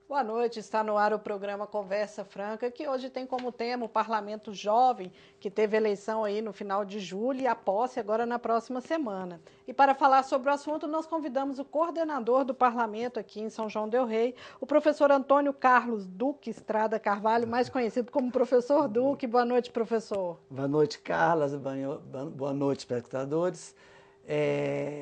Boa noite, está no ar o programa Conversa Franca, que hoje tem como tema o Parlamento Jovem, que teve eleição aí no final de julho e a posse agora na próxima semana. E para falar sobre o assunto, nós convidamos o coordenador do Parlamento aqui em São João del Rei, o professor Antônio Carlos Duque Estrada Carvalho, mais conhecido como Professor Duque. Boa noite, professor. Boa noite, Carla. Boa noite, espectadores.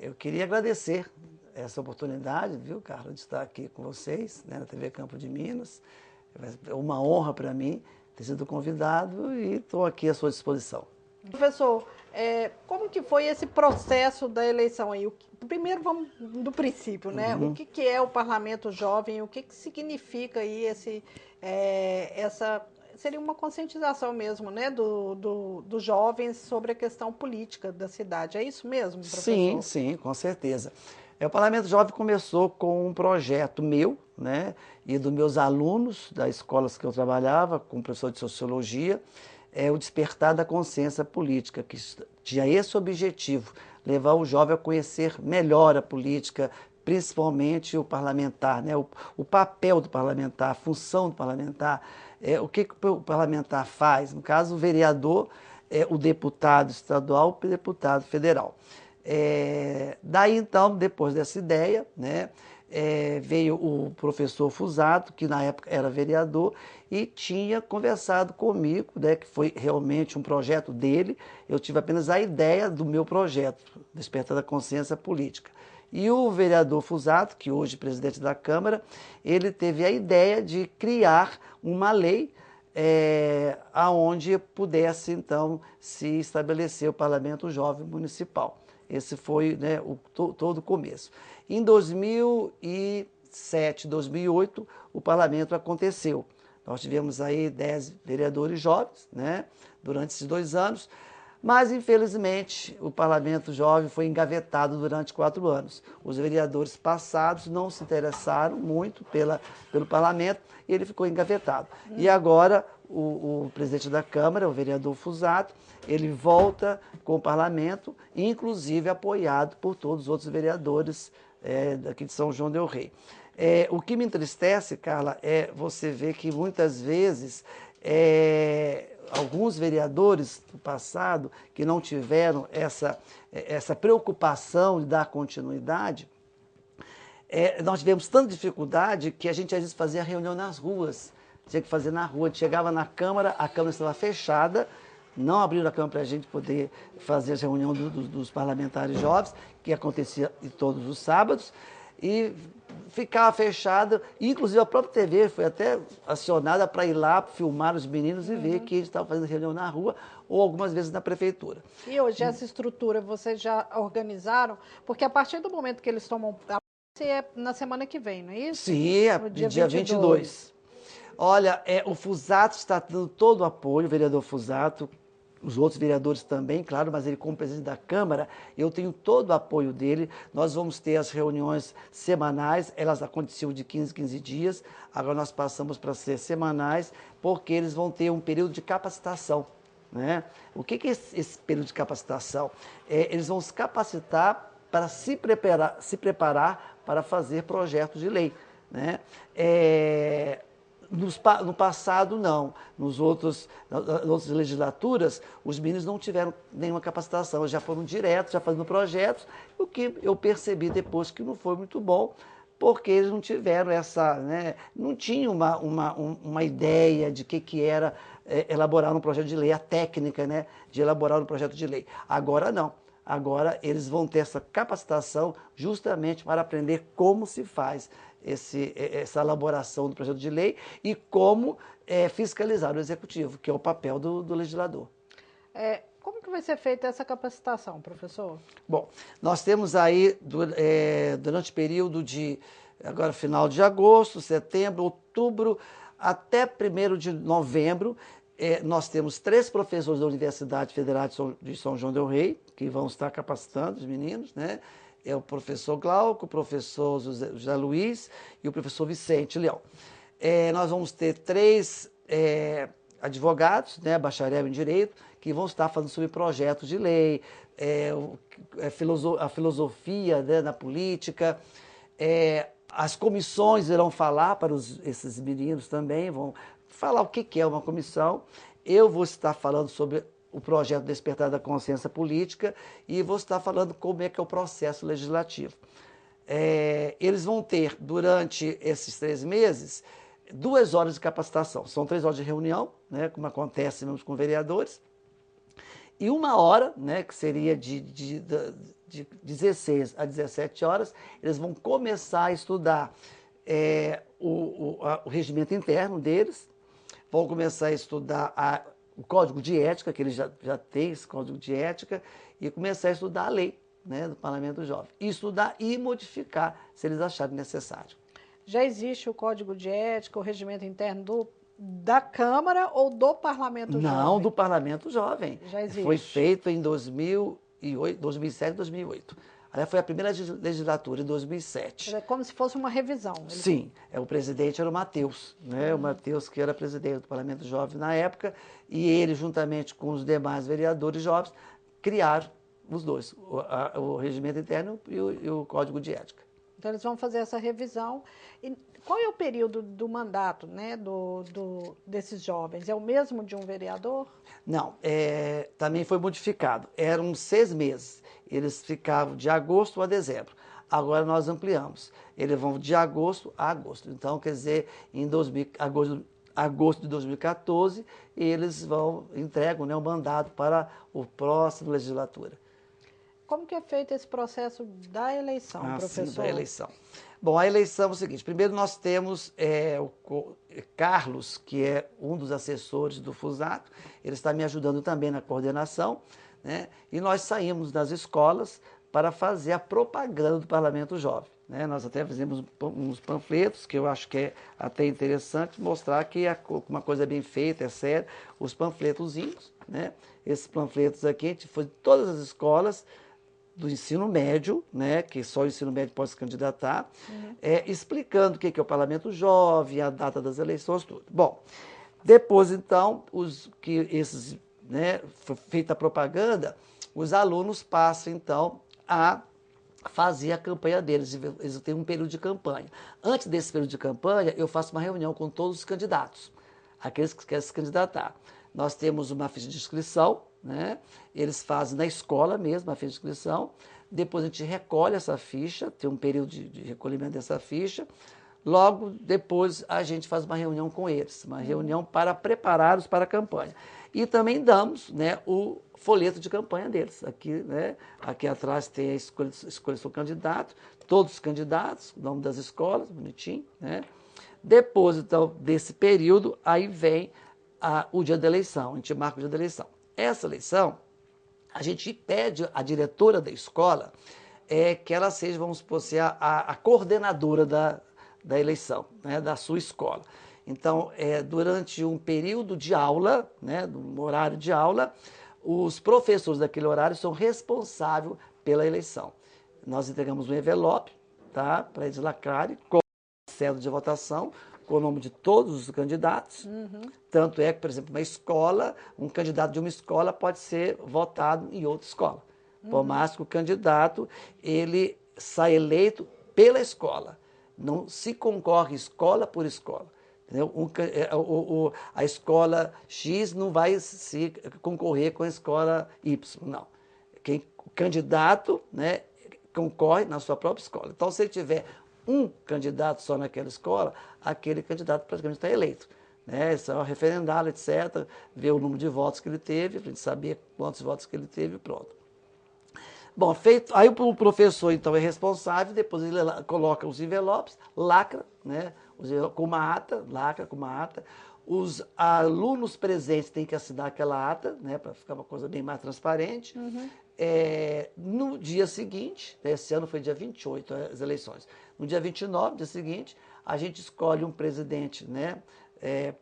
Eu queria agradecer essa oportunidade, viu, Carla, de estar aqui com vocês, né, na TV Campo de Minas. É uma honra para mim ter sido convidado e estou aqui à sua disposição. Professor, como que foi esse processo da eleição aí? Primeiro vamos do princípio, né? O que é o Parlamento Jovem? O que significa aí essa... Seria uma conscientização mesmo, né, dos jovens sobre a questão política da cidade. É isso mesmo, professor? Sim, com certeza. O Parlamento Jovem começou com um projeto meu, né, e dos meus alunos das escolas que eu trabalhava, como professor de Sociologia, o despertar da consciência política, que tinha esse objetivo, levar o jovem a conhecer melhor a política, principalmente o parlamentar, né, o papel do parlamentar, a função do parlamentar, o que o parlamentar faz, no caso o vereador, o deputado estadual e o deputado federal. Daí então, depois dessa ideia, né, veio o professor Fusato, que na época era vereador, e tinha conversado comigo, né, que foi realmente um projeto dele. Eu tive apenas a ideia do meu projeto, Despertar da Consciência Política. E o vereador Fusato, que hoje é presidente da Câmara, ele teve a ideia de criar uma lei aonde pudesse, então, se estabelecer o Parlamento Jovem Municipal. Esse foi, né, todo o começo. Em 2007, 2008, o parlamento aconteceu. Nós tivemos aí 10 vereadores jovens, né, durante esses 2 anos, mas, infelizmente, o Parlamento Jovem foi engavetado durante 4 anos. Os vereadores passados não se interessaram muito pelo parlamento e ele ficou engavetado. E agora, o presidente da Câmara, o vereador Fusato, ele volta com o parlamento, inclusive apoiado por todos os outros vereadores daqui de São João del Rei. O que me entristece, Carla, é você ver que muitas vezes alguns vereadores do passado que não tiveram essa preocupação de dar continuidade, nós tivemos tanta dificuldade que a gente às vezes fazia reunião nas ruas, tinha que fazer na rua, a gente chegava na Câmara, a Câmara estava fechada, não abriram a Câmara para a gente poder fazer a reunião dos parlamentares jovens, que acontecia todos os sábados, e ficava fechada, inclusive a própria TV foi até acionada para ir lá filmar os meninos e ver que eles estavam fazendo reunião na rua ou algumas vezes na prefeitura. E hoje essa estrutura vocês já organizaram? Porque a partir do momento que eles tomam a posse é na semana que vem, não é isso? Sim, No dia 22. Olha, o Fusato está dando todo o apoio, o vereador Fusato, os outros vereadores também, claro, mas ele como presidente da Câmara, eu tenho todo o apoio dele. Nós vamos ter as reuniões semanais, elas aconteciam de 15 em 15 dias, agora nós passamos para ser semanais, porque eles vão ter um período de capacitação, né? O que é esse período de capacitação? Eles vão se capacitar para se preparar para fazer projetos de lei, né? No passado, não. Nas outras legislaturas, os meninos não tiveram nenhuma capacitação, eles já foram diretos, já fazendo projetos, o que eu percebi depois que não foi muito bom, porque eles não tiveram né, não tinham uma ideia de que era elaborar um projeto de lei, a técnica, né, de elaborar um projeto de lei. Agora não. Agora eles vão ter essa capacitação justamente para aprender como se faz essa elaboração do projeto de lei e como fiscalizar o executivo, que é o papel do legislador. Como que vai ser feita essa capacitação, professor? Bom, nós temos aí, durante o período agora final de agosto, setembro, outubro, até 1º de novembro, nós temos 3 professores da Universidade Federal de São João del Rei, que vão estar capacitando os meninos, né? É o professor Glauco, o professor José Luiz e o professor Vicente Leão. Nós vamos ter 3 advogados, né, bacharel em Direito, que vão estar falando sobre projetos de lei, a filosofia, né, na política, As comissões irão falar para esses meninos também, vão falar o que é uma comissão. Eu vou estar falando sobre o projeto Despertar da Consciência Política e vou estar falando como é que é o processo legislativo. Eles vão ter, durante esses 3 meses, 2 horas de capacitação. São 3 horas de reunião, né, como acontece mesmo com vereadores, e 1 hora, né, que seria de 16 a 17 horas, eles vão começar a estudar o regimento interno deles, vão começar a estudar o código de ética, que eles já têm esse código de ética, e começar a estudar a lei, né, do Parlamento Jovem. E estudar e modificar, se eles acharem necessário. Já existe o código de ética, o regimento interno da Câmara ou do Parlamento Jovem? Não, do Parlamento Jovem. Já existe. Foi feito em 2007, 2008. Aliás, foi a primeira legislatura, em 2007. É como se fosse uma revisão. Sim, o presidente era o Matheus, né? O Matheus, que era presidente do Parlamento Jovem na época, e ele, juntamente com os demais vereadores jovens, criaram os dois, o regimento interno e o código de ética. Então, eles vão fazer essa revisão. E qual é o período do mandato, né, desses jovens? É o mesmo de um vereador? Não, também foi modificado. Eram 6 meses. Eles ficavam de agosto a dezembro. Agora nós ampliamos. Eles vão de agosto a agosto. Então, quer dizer, em agosto de 2014, eles entregam, né, o mandato para o próximo legislatura. Como que é feito esse processo da eleição, professor? Sim, da eleição. Bom, a eleição é o seguinte, primeiro nós temos o Carlos, que é um dos assessores do Fusato, ele está me ajudando também na coordenação, né? E nós saímos das escolas para fazer a propaganda do Parlamento Jovem, né? Nós até fizemos uns panfletos, que eu acho que é até interessante mostrar que uma coisa bem feita, é sério, os panfletozinhos, né? Esses panfletos aqui, a gente foi em todas as escolas do ensino médio, né, que só o ensino médio pode se candidatar, explicando o que é o Parlamento Jovem, a data das eleições, tudo. Bom, depois, então, foi feita a propaganda, os alunos passam, então, a fazer a campanha deles. Eles têm um período de campanha. Antes desse período de campanha, eu faço uma reunião com todos os candidatos, aqueles que querem se candidatar. Nós temos uma ficha de inscrição, né? Eles fazem na escola mesmo a ficha de inscrição, depois a gente recolhe essa ficha, tem um período de recolhimento dessa ficha, logo depois a gente faz uma reunião com eles, uma reunião para prepará-los para a campanha. E também damos, né, o folheto de campanha deles. Aqui, né, aqui atrás tem a escolha seu candidato, todos os candidatos, o nome das escolas, bonitinho, né? Depois, então, desse período, aí vem o dia da eleição, a gente marca o dia da eleição. Essa eleição, a gente pede à diretora da escola que ela seja, vamos supor, a coordenadora da eleição, né, da sua escola. Então, durante um período de aula, né, um horário de aula, os professores daquele horário são responsáveis pela eleição. Nós entregamos um envelope, tá, para eles lacrarem, com a cédula de votação, com o nome de todos os candidatos. Tanto é que, por exemplo, uma escola, um candidato de uma escola pode ser votado em outra escola. Por mais que o candidato ele saia eleito pela escola. Não se concorre escola por escola. Entendeu? A escola X não vai se concorrer com a escola Y, não. O candidato, né, concorre na sua própria escola. Então, se ele tiver um candidato só naquela escola, aquele candidato praticamente está eleito. Né? Só referendá-lo, etc., ver o número de votos que ele teve, para a gente saber quantos votos que ele teve, pronto. Bom, feito, aí o professor, então, é responsável, depois ele coloca os envelopes, lacra, né, com uma ata, lacra com uma ata. Os alunos presentes têm que assinar aquela ata, né, para ficar uma coisa bem mais transparente. No dia seguinte, esse ano foi dia 28, as eleições. No dia 29, dia seguinte, a gente escolhe um presidente, né,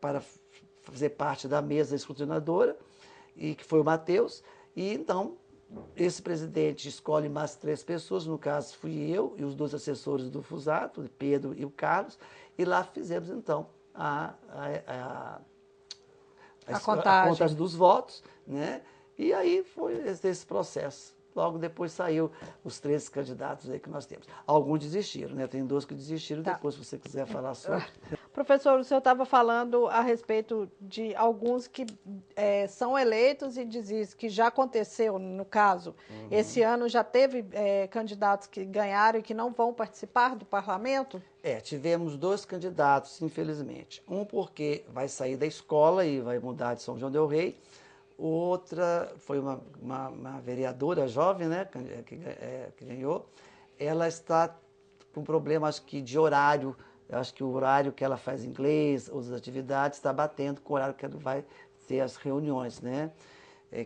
para fazer parte da mesa escrutinadora, e que foi o Matheus, e então esse presidente escolhe mais 3 pessoas, no caso fui eu e os 2 assessores do Fusato, o Pedro e o Carlos, e lá fizemos então a contagem dos votos, né? E aí foi esse processo. logo depois saiu os 13 candidatos aí que nós temos. Alguns desistiram, né? Tem 2 que desistiram, depois se você quiser falar sobre. Professor, o senhor estava falando a respeito de alguns que são eleitos e diz que já aconteceu, no caso, esse ano já teve candidatos que ganharam e que não vão participar do parlamento? Tivemos 2 candidatos, infelizmente. Um porque vai sair da escola e vai mudar de São João del Rei. Outra foi uma vereadora jovem, né, que ganhou. Ela está com problema, acho que, de horário. Eu acho que o horário que ela faz inglês, as atividades, está batendo com o horário que ela vai ter as reuniões, né?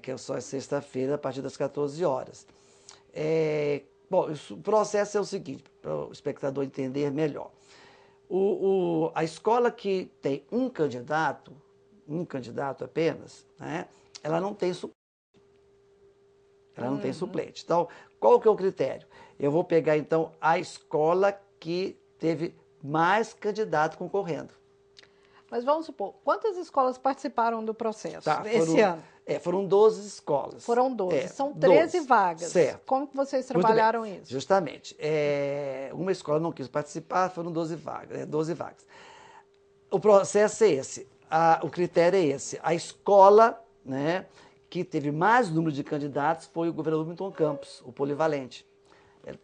Que é só sexta-feira, a partir das 14 horas. Bom, o processo é o seguinte, para o espectador entender melhor. A escola que tem um candidato apenas, né? Ela não tem suplente. Ela não tem suplente. Então, qual que é o critério? Eu vou pegar, então, a escola que teve mais candidato concorrendo. Mas vamos supor, quantas escolas participaram do processo esse ano? Foram 12 escolas. Foram 12. São 13 vagas. Certo. Como que vocês trabalharam isso? Justamente. Uma escola não quis participar, foram 12 vagas. O processo é esse. O critério é esse. A escola, né, que teve mais número de candidatos foi o governador Milton Campos, o polivalente.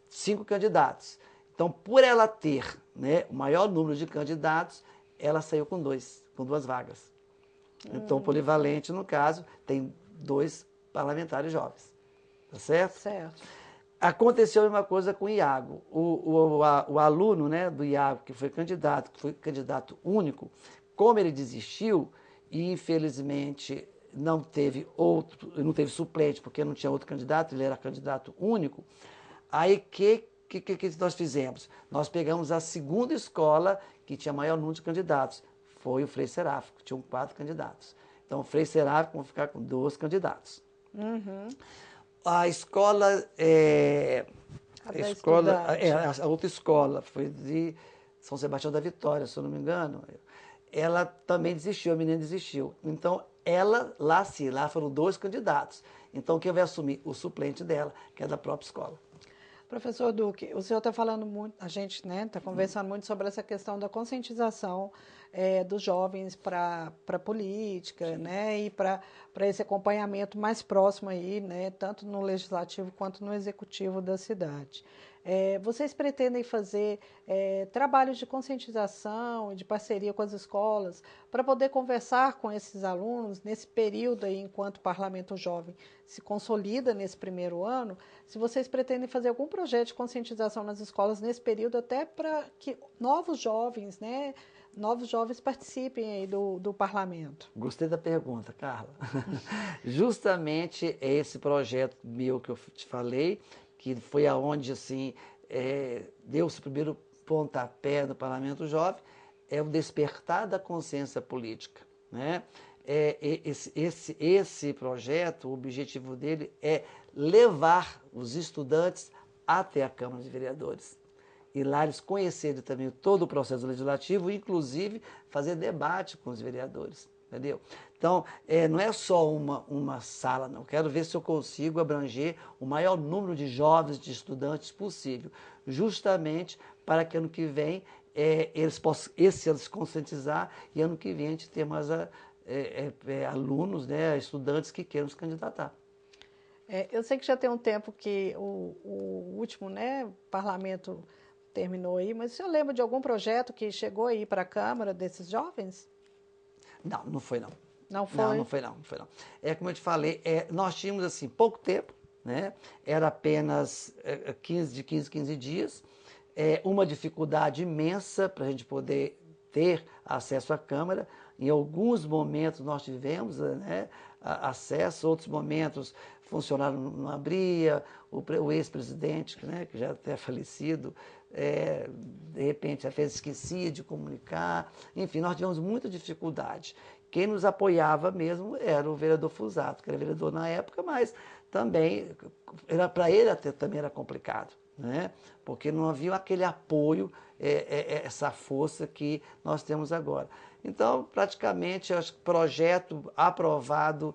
5 candidatos. Então, por ela ter, né, o maior número de candidatos, ela saiu com 2 vagas. Então, o polivalente, no caso, tem 2 parlamentares jovens. Tá certo? Certo. Aconteceu a mesma coisa com o Iago. O aluno, né, do Iago, que foi candidato único, como ele desistiu e, infelizmente, não teve suplente, porque não tinha outro candidato, ele era candidato único, aí que nós fizemos? Nós pegamos a segunda escola que tinha maior número de candidatos. Foi o Frei Seráfico, que tinham 4 candidatos. Então, o Frei Seráfico vai ficar com 2 candidatos. A escola... a outra escola foi de São Sebastião da Vitória, se eu não me engano. Ela também desistiu, a menina desistiu. Então, lá foram 2 candidatos. Então, quem vai assumir? O suplente dela, que é da própria escola. Professor Duque, o senhor está falando muito, a gente está conversando muito sobre essa questão da conscientização dos jovens para a política, né, e para esse acompanhamento mais próximo aí, né, tanto no legislativo quanto no executivo da cidade. Vocês pretendem fazer trabalhos de conscientização e de parceria com as escolas para poder conversar com esses alunos nesse período aí, enquanto o Parlamento Jovem se consolida nesse primeiro ano? Se vocês pretendem fazer algum projeto de conscientização nas escolas nesse período, até para que novos jovens participem aí do parlamento. Gostei da pergunta, Carla. Justamente é esse projeto meu que eu te falei, que foi aonde assim, deu-se o primeiro pontapé no Parlamento Jovem, é o despertar da consciência política, né? Esse projeto, o objetivo dele é levar os estudantes até a Câmara de Vereadores. E lá eles conhecerem também todo o processo legislativo, inclusive fazer debate com os vereadores, entendeu? Então, não é só uma sala, não. Quero ver se eu consigo abranger o maior número de jovens, de estudantes possível, justamente para que ano que vem eles possam se conscientizar e ano que vem a gente ter mais alunos, né, estudantes que queiram se candidatar. Eu sei que já tem um tempo que o último, né, parlamento terminou aí, mas o senhor lembra de algum projeto que chegou aí para a Câmara desses jovens? Não foi não. Não foi? Não foi não. Como eu te falei, nós tínhamos assim pouco tempo, né? Era apenas 15 dias, uma dificuldade imensa para a gente poder ter acesso à Câmara. Em alguns momentos nós tivemos, né, acesso, outros momentos funcionário não abria, o ex-presidente, né, que já até falecido, de repente às vezes esquecia de comunicar, enfim, nós tivemos muita dificuldade. Quem nos apoiava mesmo era o vereador Fusato, que era vereador na época, mas também, para ele até também era complicado, né? Porque não havia aquele apoio, essa força que nós temos agora. Então, praticamente, acho que projeto aprovado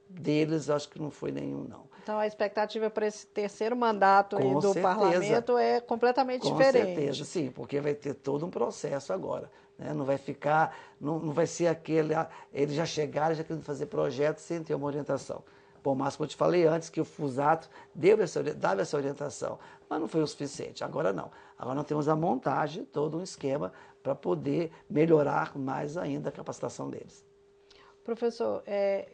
deles, acho que não foi nenhum, não. Então, a expectativa para esse terceiro mandato aí do parlamento é completamente diferente. Com certeza, sim, porque vai ter todo um processo agora. Né? Não vai ficar, não vai ser aquele, eles já chegaram, já querendo fazer projetos sem ter uma orientação. Por mais que eu te falei antes que o Fusato dava essa orientação, mas não foi o suficiente. Agora não. Agora nós temos a montagem, todo um esquema para poder melhorar mais ainda a capacitação deles. Professor,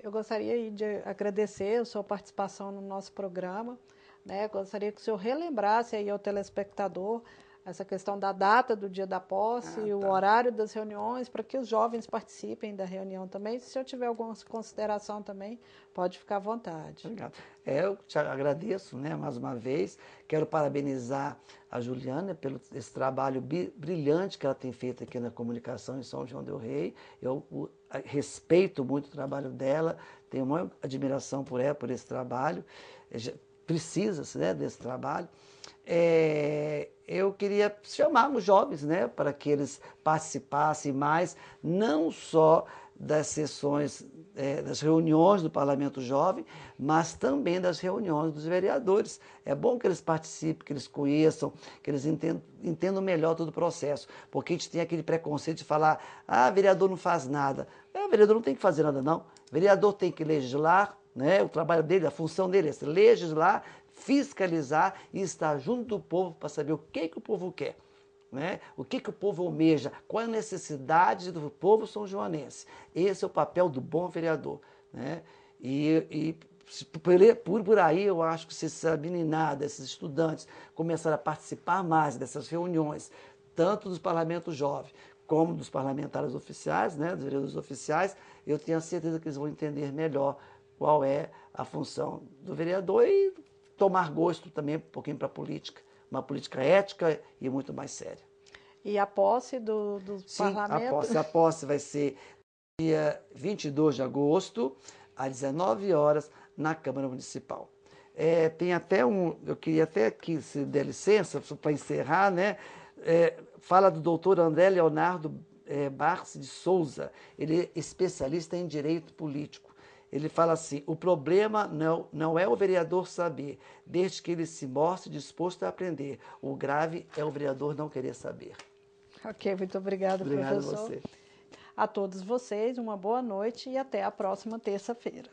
eu gostaria de agradecer a sua participação no nosso programa, né? Gostaria que o senhor relembrasse aí ao telespectador essa questão da data do dia da posse, o horário das reuniões, para que os jovens participem da reunião também. Se o senhor tiver alguma consideração também, pode ficar à vontade. Obrigado. Eu te agradeço, né, mais uma vez. Quero parabenizar a Juliana pelo esse trabalho brilhante que ela tem feito aqui na comunicação em São João del Rei. Eu respeito muito o trabalho dela, tenho uma admiração por ela, por esse trabalho. Precisa-se, né, desse trabalho. Eu queria chamar os jovens, né, para que eles participassem mais, não só das sessões, das reuniões do Parlamento Jovem, mas também das reuniões dos vereadores. É bom que eles participem, que eles conheçam, que eles entendam melhor todo o processo, porque a gente tem aquele preconceito de falar, vereador não faz nada. Vereador não tem que fazer nada, não. Vereador tem que legislar, né? O trabalho dele, a função dele é legislar, fiscalizar e estar junto do povo para saber o que o povo quer. Né? O que o povo almeja, qual é a necessidade do povo são-joanense. Esse é o papel do bom vereador. Né? E por aí eu acho que se essa meninada, esses estudantes começarem a participar mais dessas reuniões, tanto dos parlamentos jovens como dos parlamentares oficiais, né, dos vereadores oficiais, eu tenho a certeza que eles vão entender melhor qual é a função do vereador e tomar gosto também um pouquinho para a política. Uma política ética e muito mais séria. E a posse do parlamento? A posse vai ser dia 22 de agosto, às 19 horas, na Câmara Municipal. Tem até eu queria até aqui, se der licença, para encerrar, né? Fala do doutor André Leonardo Barce de Souza, ele é especialista em direito político. Ele fala assim, o problema não é o vereador saber, desde que ele se mostre disposto a aprender. O grave é o vereador não querer saber. Ok, muito obrigada, professor. Obrigado a você. A todos vocês, uma boa noite e até a próxima terça-feira.